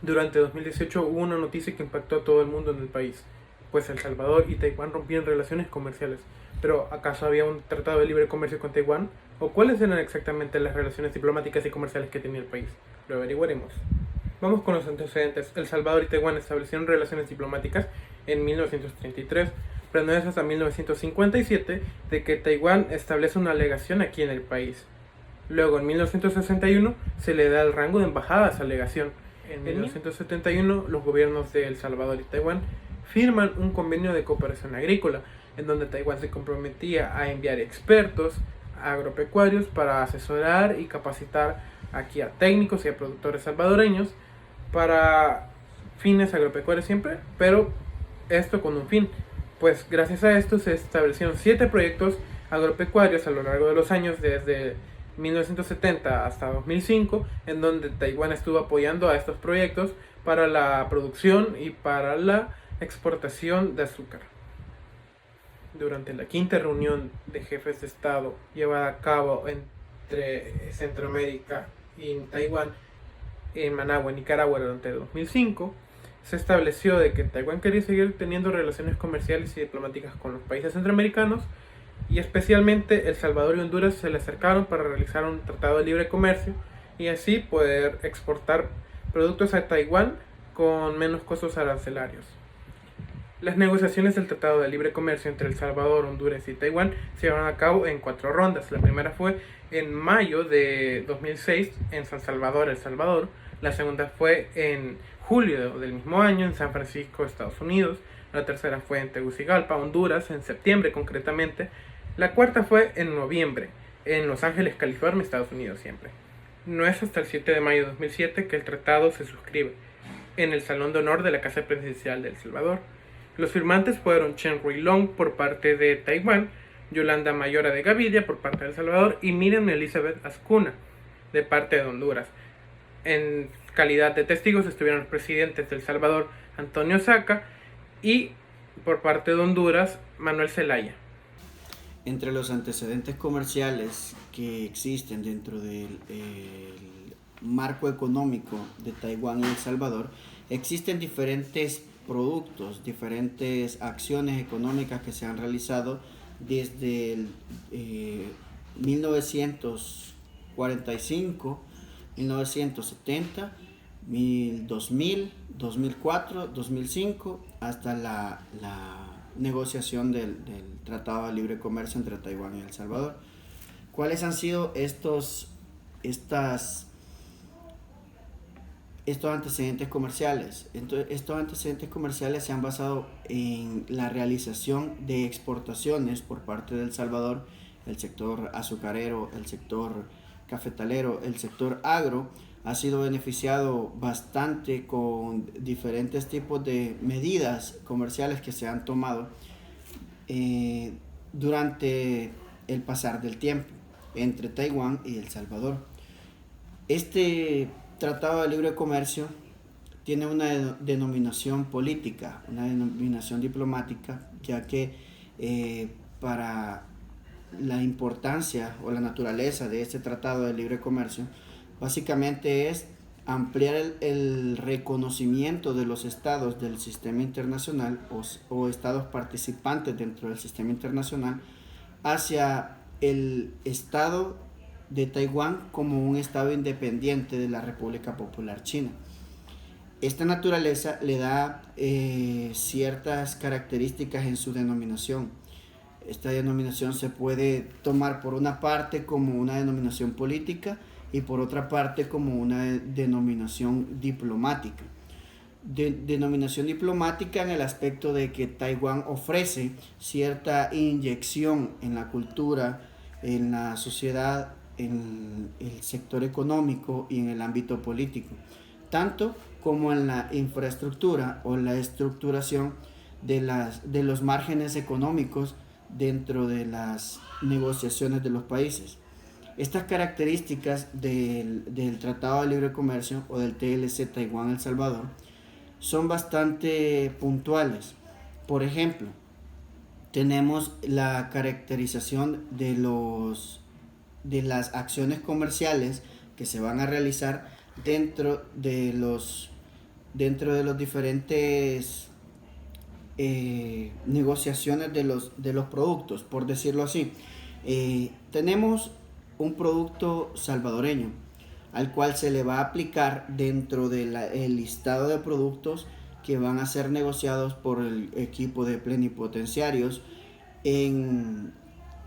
Durante 2018 hubo una noticia que impactó a todo el mundo en el país, pues El Salvador y Taiwán rompían relaciones comerciales. Pero ¿acaso había un tratado de libre comercio con Taiwán? ¿O cuáles eran exactamente las relaciones diplomáticas y comerciales que tenía el país? Lo averiguaremos. Vamos con los antecedentes. El Salvador y Taiwán establecieron relaciones diplomáticas en 1933, pero no es hasta 1957 de que Taiwán establece una legación aquí en el país. Luego, en 1961, se le da el rango de embajada a esa legación. En 1971, los gobiernos de El Salvador y Taiwán firman un convenio de cooperación agrícola, en donde Taiwán se comprometía a enviar expertos agropecuarios para asesorar y capacitar aquí a técnicos y a productores salvadoreños para fines agropecuarios siempre, pero esto con un fin. Pues gracias a esto se establecieron 7 proyectos agropecuarios a lo largo de los años, desde 1970 hasta 2005, en donde Taiwán estuvo apoyando a estos proyectos para la producción y para la exportación de azúcar. Durante la quinta reunión de jefes de Estado llevada a cabo entre Centroamérica y Taiwán en Managua, Nicaragua, durante el 2005, se estableció de que Taiwán quería seguir teniendo relaciones comerciales y diplomáticas con los países centroamericanos, y especialmente El Salvador y Honduras se le acercaron para realizar un tratado de libre comercio y así poder exportar productos a Taiwán con menos costos arancelarios. Las negociaciones del Tratado de Libre Comercio entre El Salvador, Honduras y Taiwán se llevaron a cabo en 4 rondas. La primera fue en mayo de 2006 en San Salvador, El Salvador. La segunda fue en julio del mismo año en San Francisco, Estados Unidos. La tercera fue en Tegucigalpa, Honduras, en septiembre concretamente. La cuarta fue en noviembre, en Los Ángeles, California, Estados Unidos siempre. No es hasta el 7 de mayo de 2007 que el tratado se suscribe en el Salón de Honor de la Casa Presidencial de El Salvador. Los firmantes fueron Chen Ruilong por parte de Taiwán, Yolanda Mayora de Gavidia por parte de El Salvador y Miriam Elizabeth Azcuna de parte de Honduras. En calidad de testigos estuvieron los presidentes de El Salvador, Antonio Saca, y por parte de Honduras, Manuel Zelaya. Entre los antecedentes comerciales que existen dentro del marco económico de Taiwán y El Salvador, existen diferentes productos, diferentes acciones económicas que se han realizado desde el 1945, 1970, 2000, 2004, 2005, hasta la negociación del Tratado de Libre Comercio entre Taiwán y El Salvador. ¿Cuáles han sido estos antecedentes comerciales? Entonces, estos antecedentes comerciales se han basado en la realización de exportaciones por parte de El Salvador, el sector azucarero, el sector cafetalero, el sector agro, ha sido beneficiado bastante con diferentes tipos de medidas comerciales que se han tomado durante el pasar del tiempo entre Taiwán y El Salvador. Este Tratado de Libre Comercio tiene una denominación política, una denominación diplomática, ya que para la importancia o la naturaleza de este Tratado de Libre Comercio, básicamente es ampliar el reconocimiento de los estados del sistema internacional o estados participantes dentro del sistema internacional hacia el estado de Taiwán como un estado independiente de la República Popular China. Esta naturaleza le da ciertas características en su denominación. Esta denominación se puede tomar por una parte como una denominación política y por otra parte como una denominación diplomática. Denominación diplomática en el aspecto de que Taiwán ofrece cierta inyección en la cultura, en la sociedad, en el sector económico y en el ámbito político, tanto como en la infraestructura o la estructuración de los márgenes económicos dentro de las negociaciones de los países. Estas características del Tratado de Libre Comercio o del TLC Taiwán-El Salvador son bastante puntuales. Por ejemplo, tenemos la caracterización de las acciones comerciales que se van a realizar dentro de los dentro de los diferentes negociaciones de los productos, por decirlo así. Tenemos un producto salvadoreño al cual se le va a aplicar dentro del listado de productos que van a ser negociados por el equipo de plenipotenciarios en,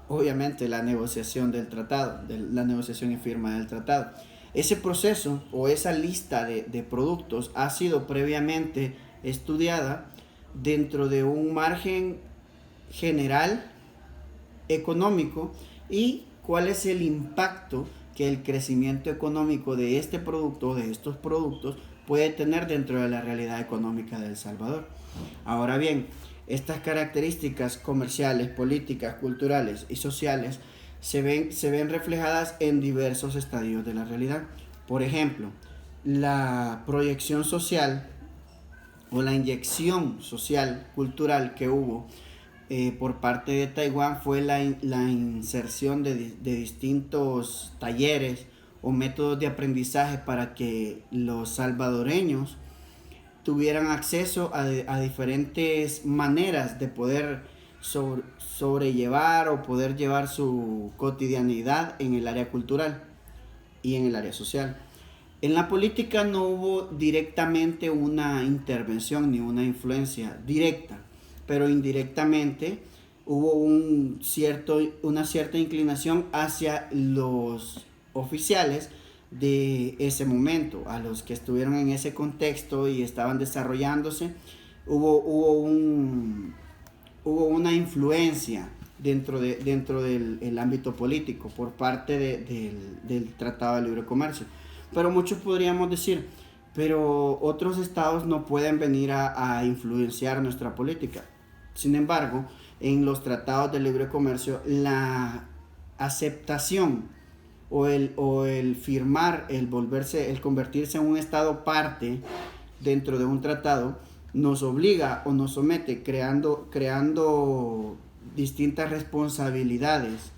obviamente, la negociación del tratado, de la negociación y firma del tratado. Ese proceso o esa lista de productos ha sido previamente estudiada dentro de un margen general económico y cuál es el impacto que el crecimiento económico de este producto, de estos productos, puede tener dentro de la realidad económica de El Salvador. Ahora bien, estas características comerciales, políticas, culturales y sociales se ven reflejadas en diversos estadios de la realidad. Por ejemplo, la proyección social o la inyección social, cultural que hubo por parte de Taiwán fue la inserción de distintos talleres o métodos de aprendizaje para que los salvadoreños tuvieran acceso a diferentes maneras de poder sobrellevar o poder llevar su cotidianidad en el área cultural y en el área social. En la política no hubo directamente una intervención ni una influencia directa, pero indirectamente hubo una cierta inclinación hacia los oficiales de ese momento, a los que estuvieron en ese contexto y estaban desarrollándose. Hubo una influencia dentro del ámbito político por parte del Tratado de Libre Comercio. Pero muchos podríamos decir, pero otros estados no pueden venir a influenciar nuestra política. Sin embargo, en los tratados de libre comercio, la aceptación o el firmar, el convertirse en un estado parte dentro de un tratado, nos obliga o nos somete creando distintas responsabilidades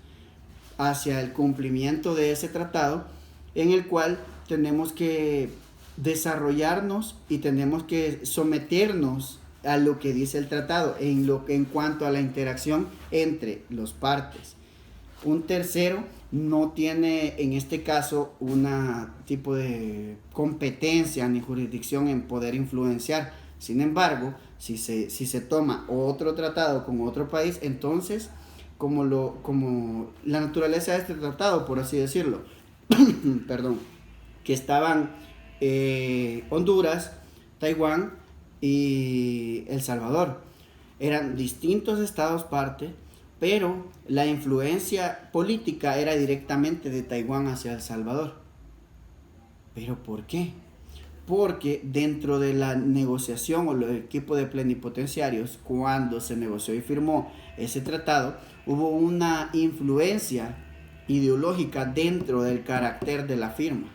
hacia el cumplimiento de ese tratado, en el cual tenemos que desarrollarnos y tenemos que someternos a lo que dice el tratado en cuanto a la interacción entre los partes. Un tercero no tiene en este caso una tipo de competencia ni jurisdicción en poder influenciar. Sin embargo, si se toma otro tratado con otro país, entonces como la naturaleza de este tratado, por así decirlo, perdón, que estaban Honduras, Taiwán y El Salvador. Eran distintos estados parte, pero la influencia política era directamente de Taiwán hacia El Salvador. ¿Pero por qué? Porque dentro de la negociación o el equipo de plenipotenciarios, cuando se negoció y firmó ese tratado, hubo una influencia ideológica dentro del carácter de la firma.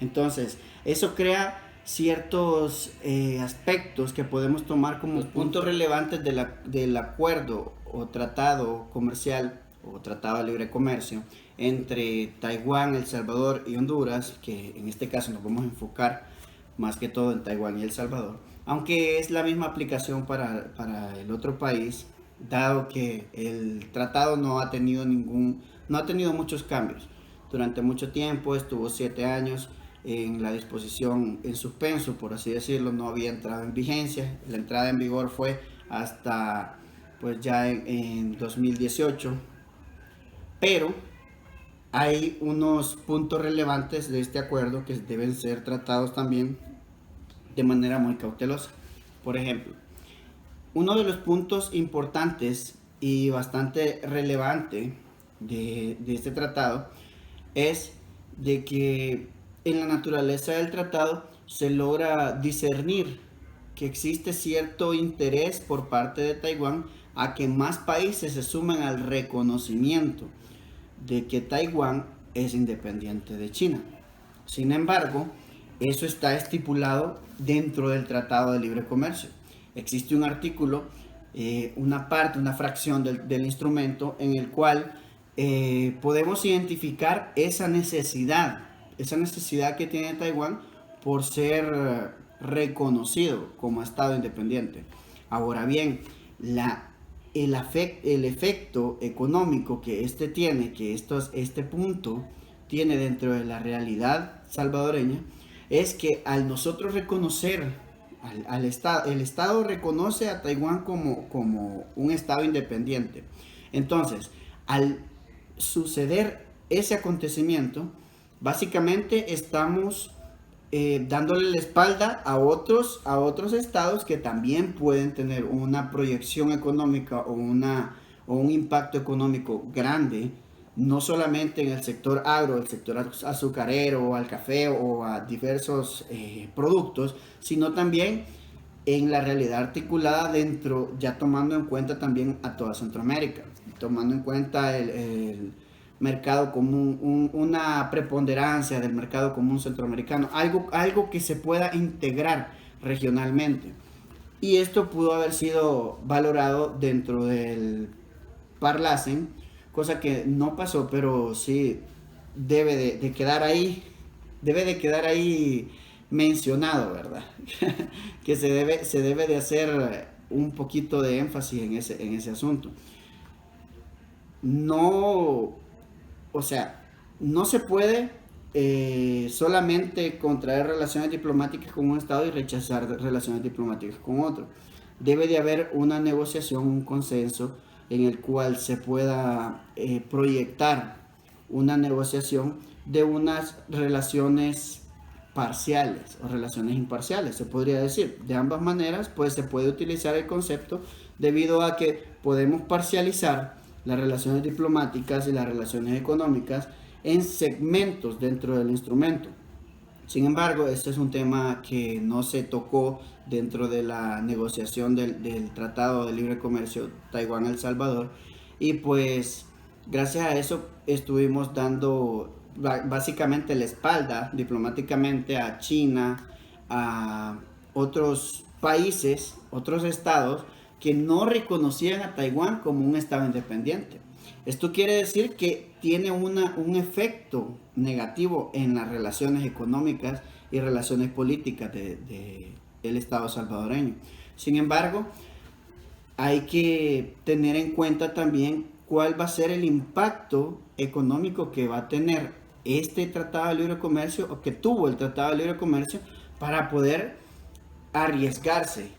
Entonces, eso crea ciertos aspectos que podemos tomar como puntos relevantes del acuerdo o tratado comercial o tratado de libre comercio entre Taiwán, El Salvador y Honduras, que en este caso nos vamos a enfocar más que todo en Taiwán y El Salvador, aunque es la misma aplicación para el otro país, dado que el tratado no ha tenido muchos cambios. Durante mucho tiempo, estuvo 7 años en la disposición en suspenso, por así decirlo, no había entrado en vigencia. La entrada en vigor fue hasta pues ya en 2018, pero hay unos puntos relevantes de este acuerdo que deben ser tratados también de manera muy cautelosa. Por ejemplo, uno de los puntos importantes y bastante relevante de este tratado es de que en la naturaleza del tratado se logra discernir que existe cierto interés por parte de Taiwán a que más países se sumen al reconocimiento de que Taiwán es independiente de China. Sin embargo, eso está estipulado dentro del Tratado de Libre Comercio. Existe un artículo, una fracción del instrumento en el cual podemos identificar esa necesidad que tiene Taiwán por ser reconocido como Estado independiente. Ahora bien, el efecto económico que este tiene, que este punto tiene dentro de la realidad salvadoreña, es que al nosotros reconocer al Estado, el Estado reconoce a Taiwán como un Estado independiente. Entonces, al suceder ese acontecimiento, básicamente estamos dándole la espalda a otros estados que también pueden tener una proyección económica o un impacto económico grande, no solamente en el sector agro, el sector azucarero, al café o a diversos productos, sino también en la realidad articulada dentro, ya tomando en cuenta también a toda Centroamérica, tomando en cuenta el mercado común, una preponderancia del mercado común centroamericano, algo que se pueda integrar regionalmente. Y esto pudo haber sido valorado dentro del Parlacen, cosa que no pasó, pero sí debe de quedar ahí, mencionado, ¿verdad? Que se debe de hacer un poquito de énfasis en ese asunto. No, o sea, no se puede solamente contraer relaciones diplomáticas con un Estado y rechazar relaciones diplomáticas con otro. Debe de haber una negociación, un consenso en el cual se pueda proyectar una negociación de unas relaciones parciales o relaciones imparciales, se podría decir. De ambas maneras, pues se puede utilizar el concepto debido a que podemos parcializar las relaciones diplomáticas y las relaciones económicas en segmentos dentro del instrumento. Sin embargo, este es un tema que no se tocó dentro de la negociación del Tratado de Libre Comercio Taiwán-El Salvador, y pues gracias a eso estuvimos dando básicamente la espalda diplomáticamente a China, a otros países, otros estados que no reconocían a Taiwán como un estado independiente. Esto quiere decir que tiene un efecto negativo en las relaciones económicas y relaciones políticas del Estado salvadoreño. Sin embargo, hay que tener en cuenta también cuál va a ser el impacto económico que va a tener este Tratado de Libre Comercio, o que tuvo el Tratado de Libre Comercio, para poder arriesgarse,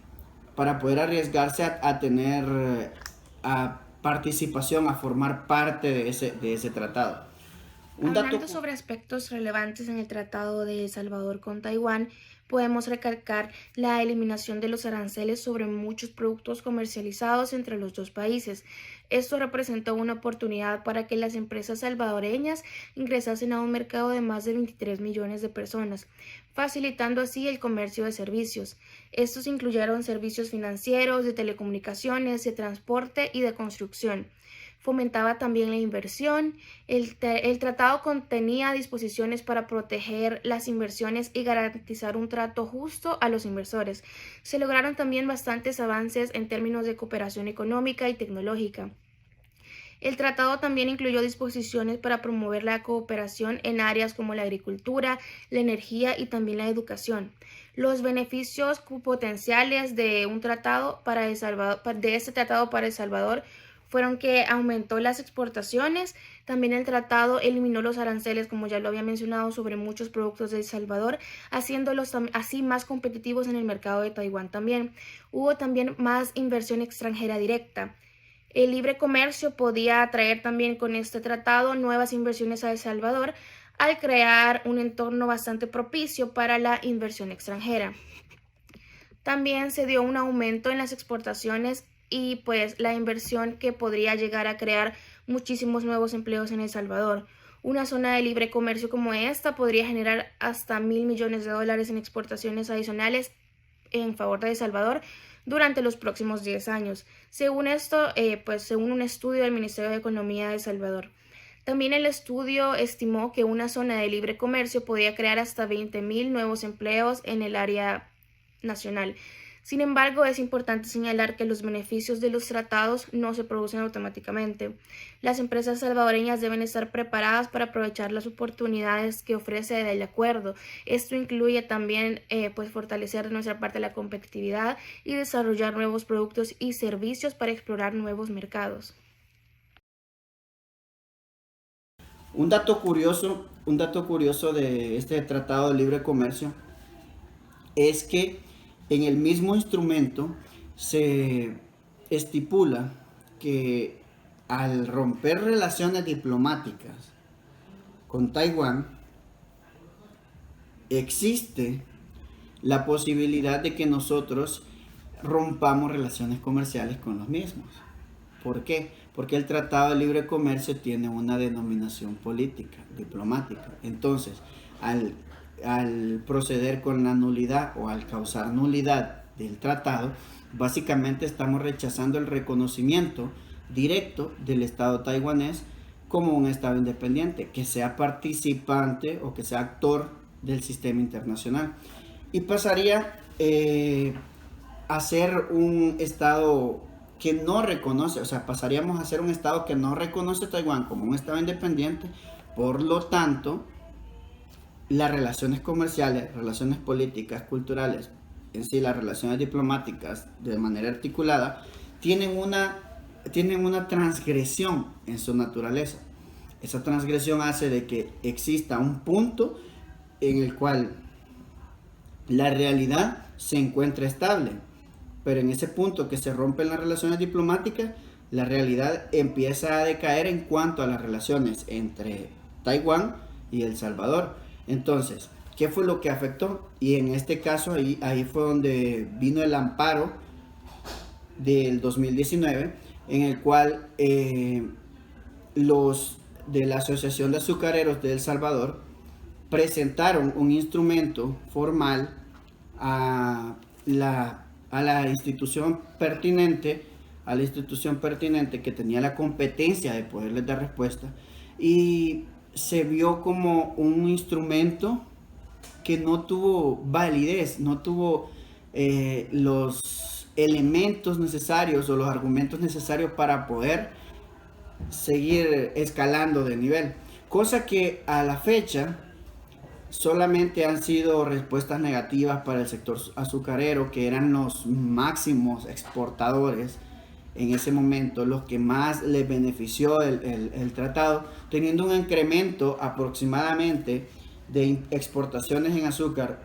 a tener participación, a formar parte de ese tratado. Hablando sobre aspectos relevantes en el Tratado de El Salvador con Taiwán, podemos recalcar la eliminación de los aranceles sobre muchos productos comercializados entre los dos países. Esto representó una oportunidad para que las empresas salvadoreñas ingresasen a un mercado de más de 23 millones de personas, facilitando así el comercio de servicios. Estos incluyeron servicios financieros, de telecomunicaciones, de transporte y de construcción. Fomentaba también la inversión. El tratado contenía disposiciones para proteger las inversiones y garantizar un trato justo a los inversores. Se lograron también bastantes avances en términos de cooperación económica y tecnológica. El tratado también incluyó disposiciones para promover la cooperación en áreas como la agricultura, la energía y también la educación. Los beneficios potenciales de este tratado para El Salvador fueron que aumentó las exportaciones. También el tratado eliminó los aranceles, como ya lo había mencionado, sobre muchos productos de El Salvador, haciéndolos así más competitivos en el mercado de Taiwán también. Hubo también más inversión extranjera directa. El libre comercio podía atraer también con este tratado nuevas inversiones a El Salvador, al crear un entorno bastante propicio para la inversión extranjera. También se dio un aumento en las exportaciones y pues la inversión, que podría llegar a crear muchísimos nuevos empleos en El Salvador. Una zona de libre comercio como esta podría generar hasta $1,000 millones en exportaciones adicionales en favor de El Salvador durante los próximos 10 años, según según un estudio del Ministerio de Economía de El Salvador. También el estudio estimó que una zona de libre comercio podía crear hasta 20,000 nuevos empleos en el área nacional. Sin embargo, es importante señalar que los beneficios de los tratados no se producen automáticamente. Las empresas salvadoreñas deben estar preparadas para aprovechar las oportunidades que ofrece el acuerdo. Esto incluye también fortalecer de nuestra parte la competitividad y desarrollar nuevos productos y servicios para explorar nuevos mercados. Un dato curioso de este Tratado de Libre Comercio es que en el mismo instrumento se estipula que al romper relaciones diplomáticas con Taiwán, existe la posibilidad de que nosotros rompamos relaciones comerciales con los mismos. ¿Por qué? Porque el Tratado de Libre Comercio tiene una denominación política, diplomática. Entonces, al proceder con la nulidad o al causar nulidad del tratado, básicamente estamos rechazando el reconocimiento directo del Estado taiwanés como un Estado independiente, que sea participante o que sea actor del sistema internacional. Y pasaría a ser un Estado que no reconoce, o sea, pasaríamos a ser un Estado que no reconoce a Taiwán como un Estado independiente. Por lo tanto, las relaciones comerciales, relaciones políticas, culturales, en sí las relaciones diplomáticas de manera articulada, tienen una transgresión en su naturaleza. Esa transgresión hace de que exista un punto en el cual la realidad se encuentra estable, pero en ese punto que se rompen las relaciones diplomáticas, la realidad empieza a decaer en cuanto a las relaciones entre Taiwán y El Salvador. Entonces, ¿qué fue lo que afectó? Y en este caso ahí fue donde vino el amparo del 2019, en el cual los de la Asociación de Azucareros de El Salvador presentaron un instrumento formal a la institución pertinente, que tenía la competencia de poderles dar respuesta, y se vio como un instrumento que no tuvo validez, no tuvo los elementos necesarios o los argumentos necesarios para poder seguir escalando de nivel, cosa que a la fecha solamente han sido respuestas negativas para el sector azucarero, que eran los máximos exportadores en ese momento, los que más les benefició el tratado, teniendo un incremento aproximadamente de exportaciones en azúcar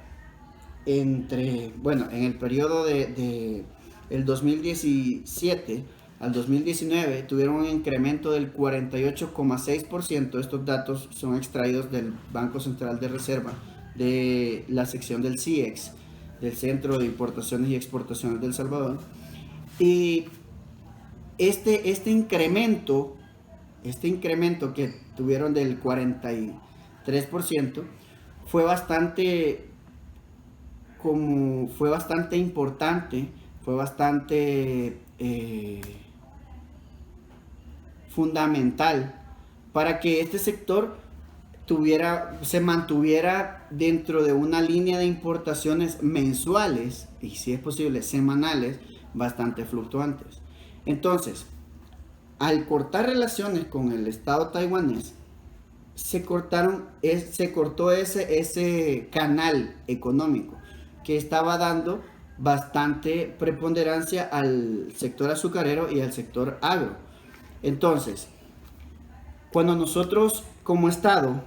en el periodo de el 2017 al 2019 tuvieron un incremento del 48,6%. Estos datos son extraídos del Banco Central de Reserva, de la sección del CIEX, del Centro de Importaciones y Exportaciones de El Salvador. Y este incremento que tuvieron del 43% fue bastante importante, fue bastante fundamental para que este sector se mantuviera dentro de una línea de importaciones mensuales y, si es posible, semanales, bastante fluctuantes. Entonces, al cortar relaciones con el Estado taiwanés, se cortó ese canal económico que estaba dando bastante preponderancia al sector azucarero y al sector agro. Entonces, cuando nosotros como Estado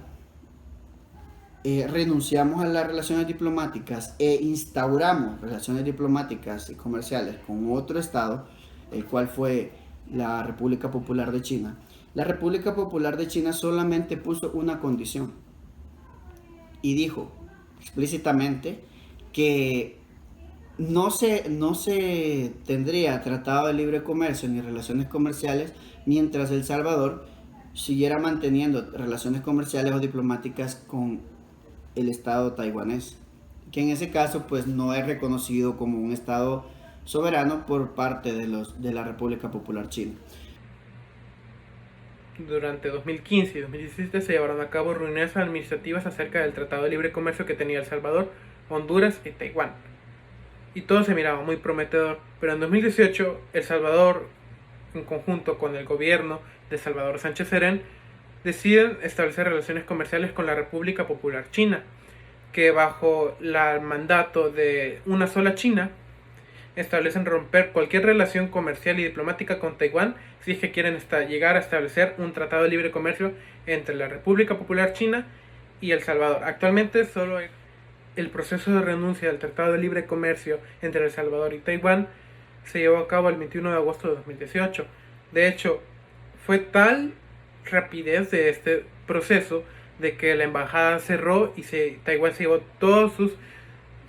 renunciamos a las relaciones diplomáticas e instauramos relaciones diplomáticas y comerciales con otro Estado, el cual fue la República Popular de China, la República Popular de China solamente puso una condición y dijo explícitamente que no se tendría tratado de libre comercio ni relaciones comerciales mientras El Salvador siguiera manteniendo relaciones comerciales o diplomáticas con el Estado taiwanés, que en ese caso pues no es reconocido como un Estado soberano por parte de la República Popular China. Durante 2015 y 2017 se llevaron a cabo reuniones administrativas acerca del Tratado de Libre Comercio que tenía El Salvador, Honduras y Taiwán. y todo se miraba muy prometedor. Pero en 2018, El Salvador, en conjunto con el gobierno de Salvador Sánchez Serén, deciden establecer relaciones comerciales con la República Popular China, que bajo el mandato de una sola China, establecen romper cualquier relación comercial y diplomática con Taiwán si es que quieren llegar a establecer un tratado de libre comercio entre la República Popular China y El Salvador. Actualmente solo el proceso de renuncia del Tratado de Libre Comercio entre El Salvador y Taiwán se llevó a cabo el 21 de agosto de 2018. De hecho, fue tal rapidez de este proceso de que la embajada cerró y Taiwán se llevó todos sus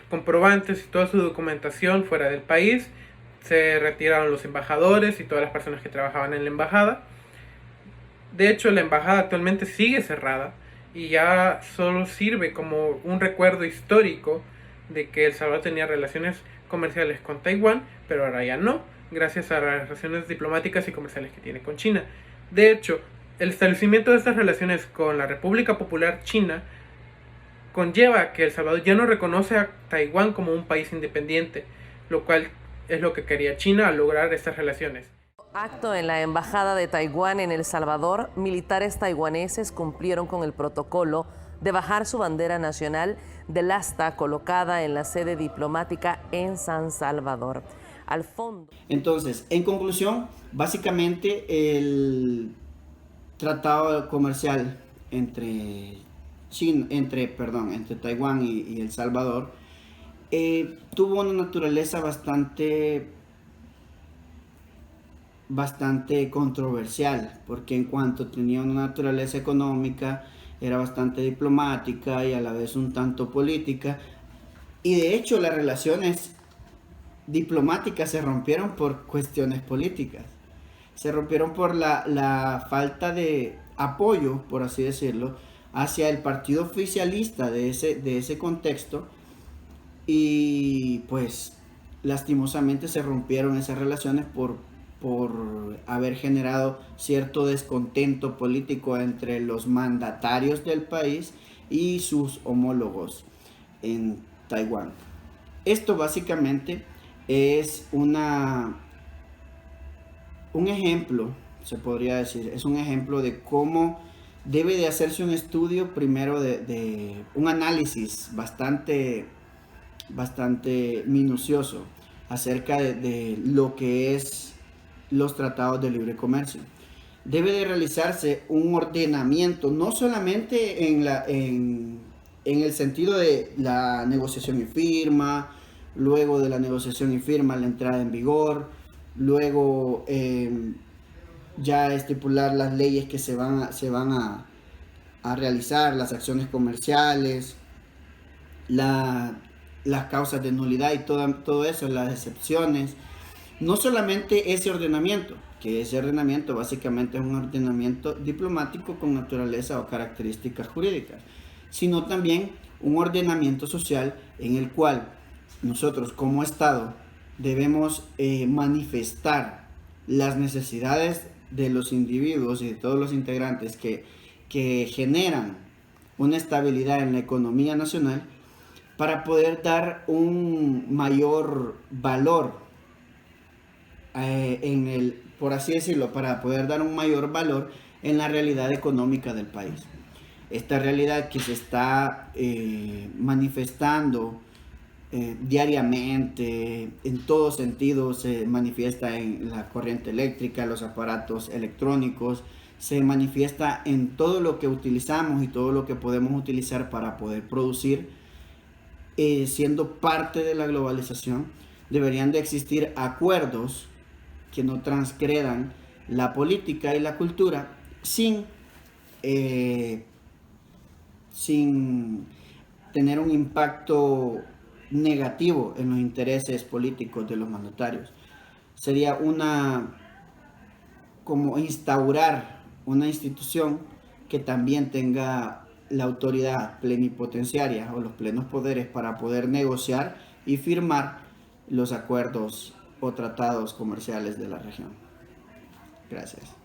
comprobantes y toda su documentación fuera del país. Se retiraron los embajadores y todas las personas que trabajaban en la embajada. De hecho, la embajada actualmente sigue cerrada y ya solo sirve como un recuerdo histórico de que El Salvador tenía relaciones comerciales con Taiwán, pero ahora ya no, gracias a las relaciones diplomáticas y comerciales que tiene con China. De hecho, el establecimiento de estas relaciones con la República Popular China conlleva que El Salvador ya no reconoce a Taiwán como un país independiente, lo cual es lo que quería China al lograr estas relaciones. Acto en la Embajada de Taiwán en El Salvador, militares taiwaneses cumplieron con el protocolo de bajar su bandera nacional del asta colocada en la sede diplomática en San Salvador. Al fondo. Entonces, en conclusión, básicamente el tratado comercial entre Taiwán y El Salvador tuvo una naturaleza bastante controversial, porque en cuanto tenía una naturaleza económica, era bastante diplomática y a la vez un tanto política, y de hecho las relaciones diplomáticas se rompieron por cuestiones políticas, se rompieron por la falta de apoyo, por así decirlo, hacia el partido oficialista de ese contexto, y pues lastimosamente se rompieron esas relaciones por haber generado cierto descontento político entre los mandatarios del país y sus homólogos en Taiwán. Esto básicamente es un ejemplo, se podría decir, es un ejemplo de cómo debe de hacerse un estudio primero de un análisis bastante minucioso acerca de lo que es los tratados de libre comercio. Debe de realizarse un ordenamiento, no solamente en el sentido de la negociación y firma, luego de la negociación y firma la entrada en vigor, luego ya estipular las leyes que se van a realizar, las acciones comerciales, las causas de nulidad y todo eso, las excepciones. No solamente ese ordenamiento, que ese ordenamiento básicamente es un ordenamiento diplomático con naturaleza o características jurídicas, sino también un ordenamiento social en el cual nosotros como Estado debemos manifestar las necesidades de los individuos y de todos los integrantes que generan una estabilidad en la economía nacional para poder dar un mayor valor por así decirlo, para poder dar un mayor valor en la realidad económica del país. Esta realidad que se está manifestando diariamente, en todo sentido, se manifiesta en la corriente eléctrica, los aparatos electrónicos, se manifiesta en todo lo que utilizamos y todo lo que podemos utilizar para poder producir. Siendo parte de la globalización, deberían de existir acuerdos que no transgredan la política y la cultura sin tener un impacto negativo en los intereses políticos de los mandatarios. Sería como instaurar una institución que también tenga la autoridad plenipotenciaria o los plenos poderes para poder negociar y firmar los acuerdos o tratados comerciales de la región. Gracias.